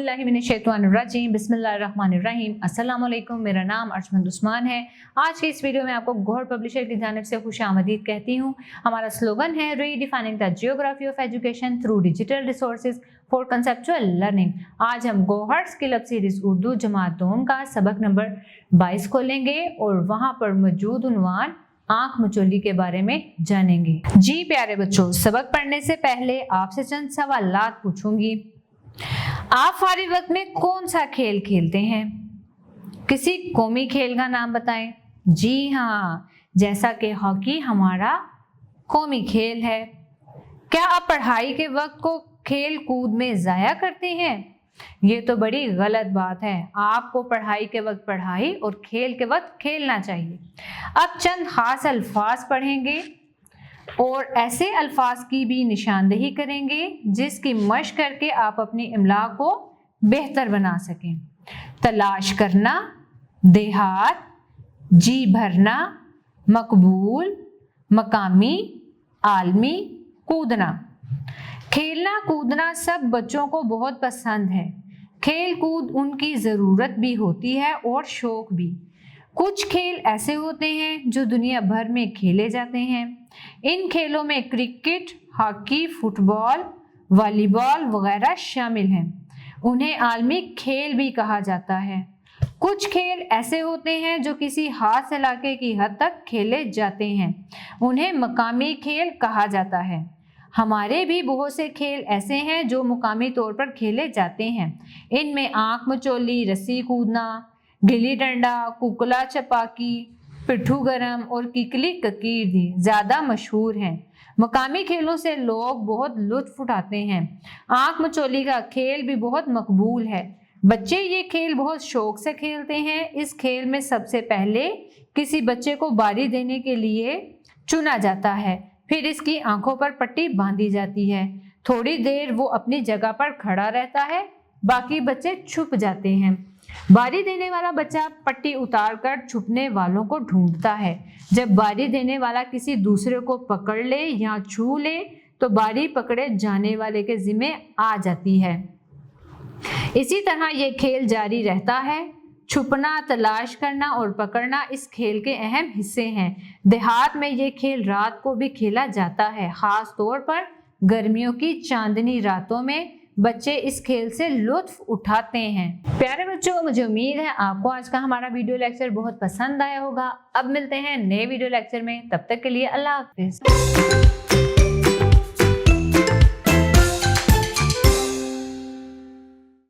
औज़ुबिल्लाहिमिनश्शैतानिर्रजीम बिस्मिल्लाहिर्रहमानिर्रहीम। अस्सलाम वालेकुम। मेरा नाम अर्शमंद उस्मान है। आज के इस वीडियो में आपको गौहर पब्लिशर की जानिब से खुशामदीद कहती हूँ। हमारा स्लोगन है redefining the geography of education through digital resources for conceptual learning. आज हम Gauhar skill up series Urdu जमात दोम का सबक नंबर 22 खोलेंगे और वहाँ पर मौजूद उन्वान आंख मचोली के बारे में जानेंगे। जी प्यारे बच्चों, सबक पढ़ने से पहले आपसे चंद सवालात पूछूंगी। आप फारिग वक्त में कौन सा खेल खेलते हैं? किसी कौमी खेल का नाम बताएं। जी हाँ, जैसा कि हॉकी हमारा कौमी खेल है। क्या आप पढ़ाई के वक्त को खेल कूद में ज़ाया करते हैं? ये तो बड़ी गलत बात है। आपको पढ़ाई के वक्त पढ़ाई और खेल के वक्त खेलना चाहिए। अब चंद खास अल्फाज पढ़ेंगे और ऐसे अल्फाज की भी निशानदेही करेंगे जिसकी मशक करके आप अपनी इमला को बेहतर बना सकें। तलाश करना, देहात, जी भरना, मकबूल, मकामी, आलमी, कूदना। खेलना कूदना सब बच्चों को बहुत पसंद है। खेल कूद उनकी ज़रूरत भी होती है और शौक भी। कुछ खेल ऐसे होते हैं जो दुनिया भर में खेले जाते हैं। इन खेलों में क्रिकेट, हॉकी, फुटबॉल, वॉलीबॉल वगैरह शामिल हैं। उन्हें आलमी खेल भी कहा जाता है। कुछ खेल ऐसे होते हैं जो किसी खास इलाके की हद तक खेले जाते हैं। उन्हें मकामी खेल कहा जाता है। हमारे भी बहुत से खेल ऐसे हैं जो मुकामी तौर पर खेले जाते हैं। इनमें आंख मचोली, रस्सी कूदना, गिल्ली डंडा, कुकला छपाकी, पिट्ठू गरम और किकली ककीर ज़्यादा मशहूर हैं। मकामी खेलों से लोग बहुत लुत्फ उठाते हैं। आंख मचोली का खेल भी बहुत मकबूल है। बच्चे ये खेल बहुत शौक से खेलते हैं। इस खेल में सबसे पहले किसी बच्चे को बारी देने के लिए चुना जाता है, फिर इसकी आंखों पर पट्टी बांधी जाती है। थोड़ी देर वो अपनी जगह पर खड़ा रहता है, बाकी बच्चे छुप जाते हैं। बारी देने वाला बच्चा पट्टी उतारकर छुपने वालों को ढूंढता है। जब बारी देने वाला किसी दूसरे को पकड़ ले या छू ले तो बारी पकड़े जाने वाले के जिम्मे आ जाती है। इसी तरह ये खेल जारी रहता है। छुपना, तलाश करना और पकड़ना इस खेल के अहम हिस्से हैं। देहात में ये खेल रात को भी खेला जाता है। खास तौर पर गर्मियों की चांदनी रातों में बच्चे इस खेल से लुत्फ उठाते हैं। प्यारे बच्चों, मुझे उम्मीद है आपको आज का हमारा वीडियो लेक्चर बहुत पसंद आया होगा। अब मिलते हैं नए वीडियो लेक्चर में। तब तक के लिए अल्लाह हाफिज।